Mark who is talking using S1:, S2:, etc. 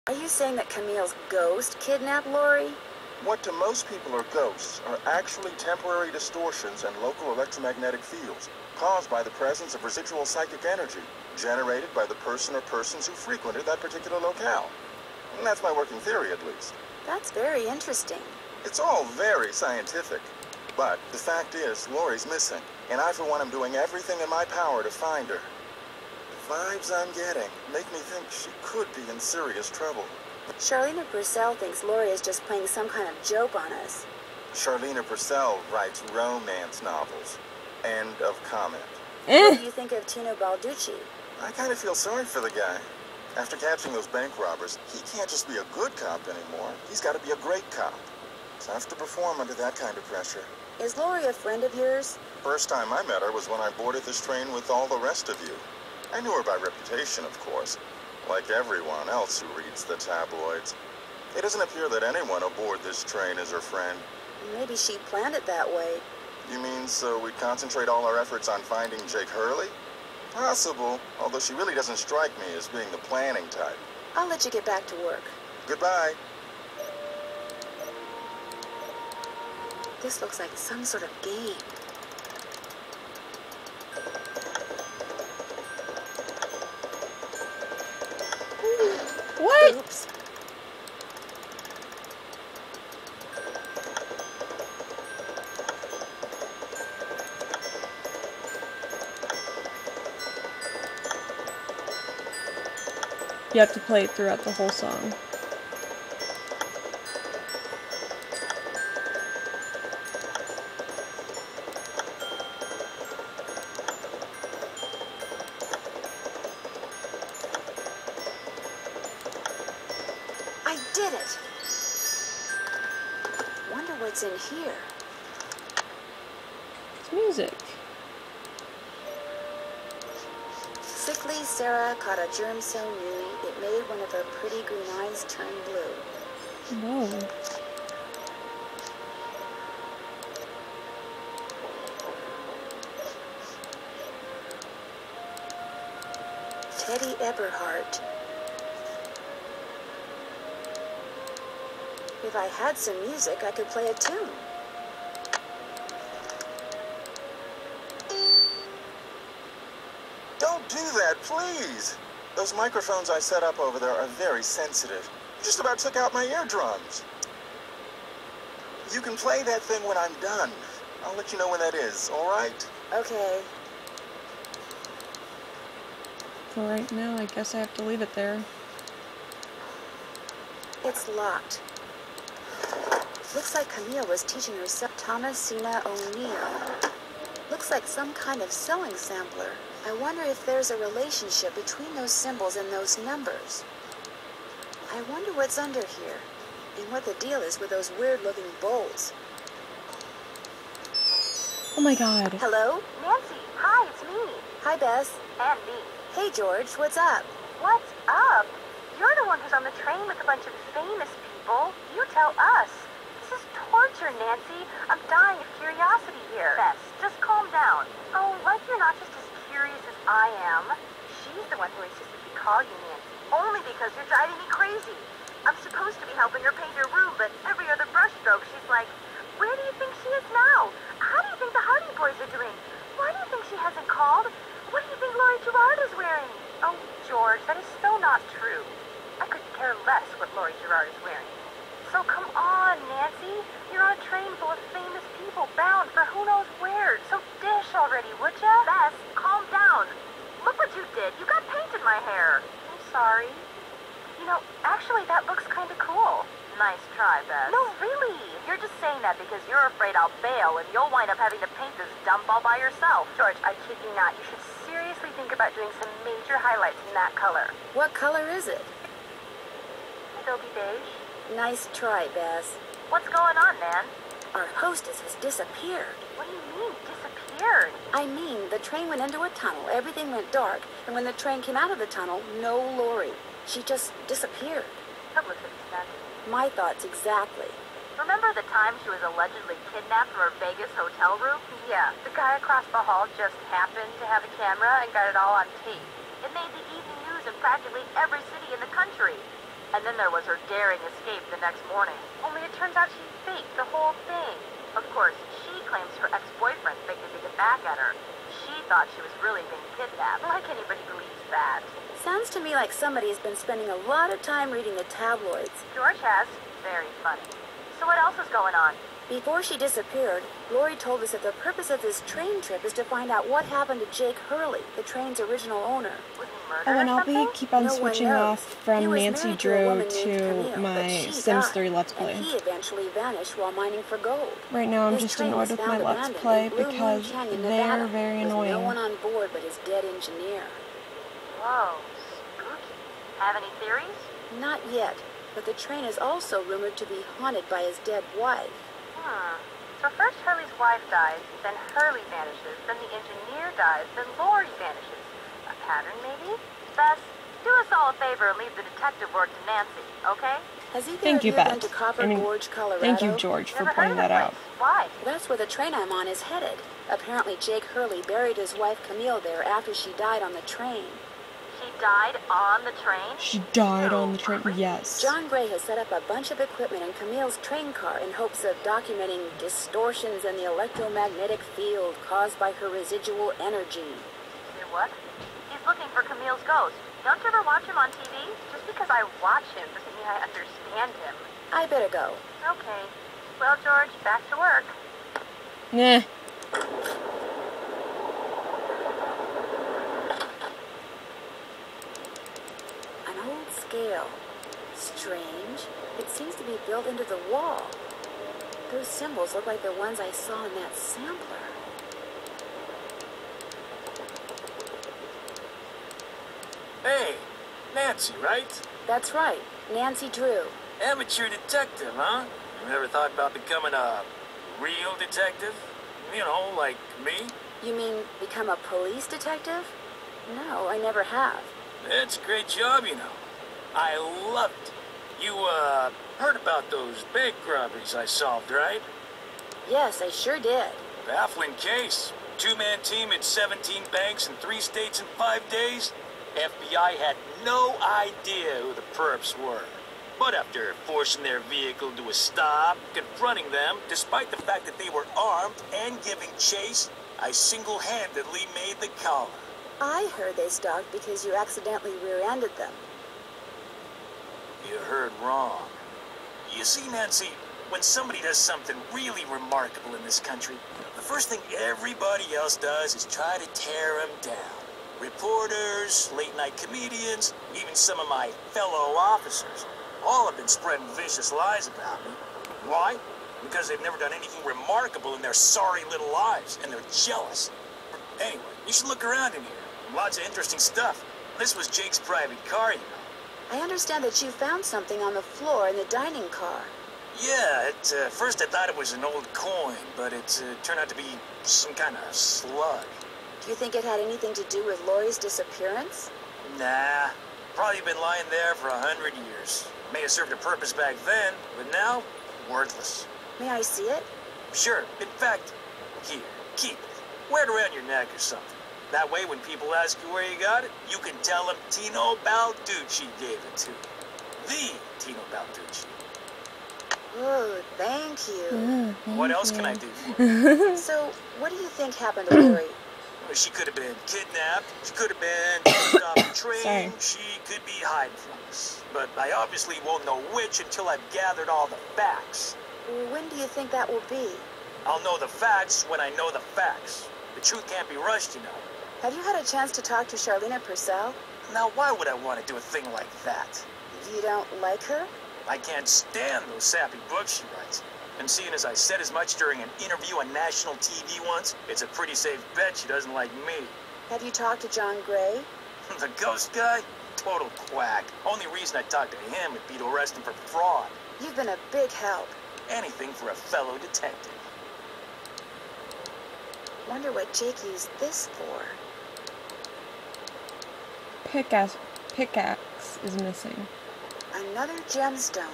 S1: Are you saying that Camille's ghost kidnapped Lori?
S2: What to most people are ghosts are actually temporary distortions in local electromagnetic fields caused by the presence of residual psychic energy generated by the person or persons who frequented that particular locale. And that's my working theory, at least.
S1: That's very interesting.
S2: It's all very scientific. But the fact is, Lori's missing, and I, for one, am doing everything in my power to find her. The vibes I'm getting make me think she could be in serious trouble.
S1: Charlena Purcell thinks Lori is just playing some kind of joke on us.
S2: Charlena Purcell writes romance novels. End of comment.
S1: What do you think of Tino Balducci?
S2: I kind of feel sorry for the guy. After catching those bank robbers, he can't just be a good cop anymore. He's got to be a great cop. Tough to perform under that kind of pressure.
S1: Is Lori a friend of yours?
S2: First time I met her was when I boarded this train with all the rest of you. I knew her by reputation, of course, like everyone else who reads the tabloids. It doesn't appear that anyone aboard this train is her friend.
S1: Maybe she planned it that way.
S2: You mean so we'd concentrate all our efforts on finding Jake Hurley? Possible, although she really doesn't strike me as being the planning type.
S1: I'll let you get back to work.
S2: Goodbye.
S1: This looks like some sort of game.
S3: What?
S1: Oops.
S3: You have to play it throughout the whole song.
S1: I did it! Wonder what's in here.
S3: It's music.
S1: Sickly Sarah caught a germ so new, it made one of her pretty green eyes turn blue.
S3: Whoa.
S1: Teddy Eberhardt. If I had some music, I could play a tune.
S2: Don't do that, please. Those microphones I set up over there are very sensitive. Just about took out my eardrums. You can play that thing when I'm done. I'll let you know when that is, all right?
S1: Okay.
S3: For right now, I guess I have to leave it there.
S1: It's locked. Looks like Camille was teaching herself Thomasina O'Neill. Looks like some kind of sewing sampler. I wonder if there's a relationship between those symbols and those numbers. I wonder what's under here, and what the deal is with those weird-looking bowls.
S3: Oh my god.
S1: Hello?
S4: Nancy, hi, it's me.
S1: Hi, Bess.
S4: And me.
S1: Hey, George, what's up?
S4: What's up? You're the one who's on the train with a bunch of famous people. You tell us. This is torture, Nancy. I'm dying of curiosity here. Bess, just calm down. Oh, like you're not just as curious as I am. She's the one who insisted we call you Nancy. Only because you're driving me crazy. I'm supposed to be helping her paint her room, but every other brushstroke she's like, where do you think she is now? How do you think the Hardy Boys are doing? Why do you think she hasn't called? What do you think Lori Gerard is wearing? Oh, George, that is so not true. I could care less what Lori Gerard is wearing. So come on, Nancy. You're on a train full of famous people bound for who knows where. So dish already, would ya? Bess, calm down. Look what you did. You got paint in my hair. I'm sorry. You know, actually, that looks kind of cool. Nice try, Bess. No, really. You're just saying that because you're afraid I'll bail and you'll wind up having to paint this dump all by yourself. George, I kid you not. You should seriously think about doing some major highlights in that color.
S1: What color is it?
S4: Adobe beige.
S1: Nice try, Bess.
S4: What's going on, man?
S1: Our hostess has disappeared.
S4: What do you mean, disappeared?
S1: I mean, the train went into a tunnel, everything went dark, and when the train came out of the tunnel, no Lori. She just disappeared.
S4: Publicity stunt.
S1: My thoughts exactly.
S4: Remember the time she was allegedly kidnapped from her Vegas hotel room? Yeah, the guy across the hall just happened to have a camera and got it all on tape. It made the evening news in practically every city in the country. And then there was her daring escape the next morning. Only it turns out she faked the whole thing. Of course, she claims her ex-boyfriend faked it to get back at her. She thought she was really being kidnapped. Like anybody believes that.
S1: Sounds to me like somebody has been spending a lot of time reading the tabloids.
S4: George has. Very funny. So what else is going on?
S1: Before she disappeared, Lori told us that the purpose of this train trip is to find out what happened to Jake Hurley, the train's original owner.
S4: Was he murdered
S3: Oh, and
S4: or
S3: I'll
S4: something?
S3: keep on
S1: No one
S3: switching
S1: knows.
S3: off from
S1: He was
S3: Nancy
S1: married to a
S3: Drew
S1: woman named
S3: to
S1: Camille, but
S3: my
S1: she
S3: Sims
S1: died,
S3: 3 Let's Play.
S1: And he eventually vanished while mining for gold.
S3: Right now I'm
S1: His
S3: just
S1: train
S3: annoyed
S1: was
S3: with my
S1: found
S3: Let's
S1: abandoned
S3: Play
S1: in Blue Moon
S3: because
S1: Canyon,
S3: they're
S1: Nevada,
S3: very
S1: with
S3: annoying.
S1: no one on board but his dead engineer.
S4: Whoa, spooky. Have any theories?
S1: Not yet, but the train is also rumored to be haunted by his dead wife.
S4: So first Hurley's wife dies, then Hurley vanishes, then the engineer dies, then Lori vanishes. A pattern, maybe? Bess, do us all a favor and leave the detective work to Nancy, okay?
S1: Has either
S3: Thank
S1: of
S3: you,
S1: you been
S3: Beth.
S1: to Copper
S3: I mean,
S1: Gorge, Colorado?
S3: Thank you, George, for
S4: Never heard
S3: pointing
S4: of the
S3: that out.
S4: place. Why?
S1: That's where the train I'm on is headed. Apparently Jake Hurley buried his wife Camille there after she died on the train.
S4: She died on the train?
S3: She died on the train. Yes.
S1: John Gray has set up a bunch of equipment in Camille's train car in hopes of documenting distortions in the electromagnetic field caused by her residual energy.
S4: You what? He's looking for Camille's ghost. Don't you ever watch him on TV? Just because I watch him doesn't mean I understand him.
S1: I better go.
S4: Okay. Well, George, back to work.
S3: Nah.
S1: An old scale. Strange. It seems to be built into the wall. Those symbols look like the ones I saw in that sampler.
S5: Hey, Nancy, right?
S1: That's right. Nancy Drew.
S5: Amateur detective, huh? You ever thought about becoming a real detective? You know, like me?
S1: You mean become a police detective? No, I never have.
S5: It's a great job, you know. I loved it. You, heard about those bank robberies I solved, right?
S1: Yes, I sure did.
S5: Baffling case. Two-man team in 17 banks in 3 states in 5 days. FBI had no idea who the perps were. But after forcing their vehicle to a stop, confronting them, despite the fact that they were armed and giving chase, I single-handedly made the collar.
S1: I heard they stalked because you accidentally rear-ended them.
S5: You heard wrong. You see, Nancy, when somebody does something really remarkable in this country, the first thing everybody else does is try to tear them down. Reporters, late-night comedians, even some of my fellow officers, all have been spreading vicious lies about me. Why? Because they've never done anything remarkable in their sorry little lives, and they're jealous. Anyway, you should look around in here. Lots of interesting stuff. This was Jake's private car, you know.
S1: I understand that you found something on the floor in the dining car.
S5: Yeah, at first I thought it was an old coin, but it turned out to be some kind of slug.
S1: Do you think it had anything to do with Lori's disappearance?
S5: Nah, probably been lying there for 100 years. May have served a purpose back then, but now, worthless.
S1: May I see it?
S5: Sure, in fact, here, keep it. Wear it around your neck or something. That way, when people ask you where you got it, you can tell them Tino Balducci gave it to you. The Tino Balducci.
S1: Oh, thank you.
S5: What else can I do for you?
S1: So, what do you think happened to Lori?
S5: Well, she could have been kidnapped. She could have been taken off the train.
S3: Sorry.
S5: She could be hiding from us. But I obviously won't know which until I've gathered all the facts.
S1: When do you think that will be?
S5: I'll know the facts when I know the facts. The truth can't be rushed, you know.
S1: Have you had a chance to talk to Charlena Purcell?
S5: Now, why would I want to do a thing like that?
S1: You don't like her?
S5: I can't stand those sappy books she writes. And seeing as I said as much during an interview on national TV once, it's a pretty safe bet she doesn't like me.
S1: Have you talked to John Gray?
S5: The ghost guy? Total quack. Only reason I talked to him would be to arrest him for fraud.
S1: You've been a big help.
S5: Anything for a fellow detective.
S1: Wonder what Jake used this for.
S3: Pickaxe is missing.
S1: Another gemstone.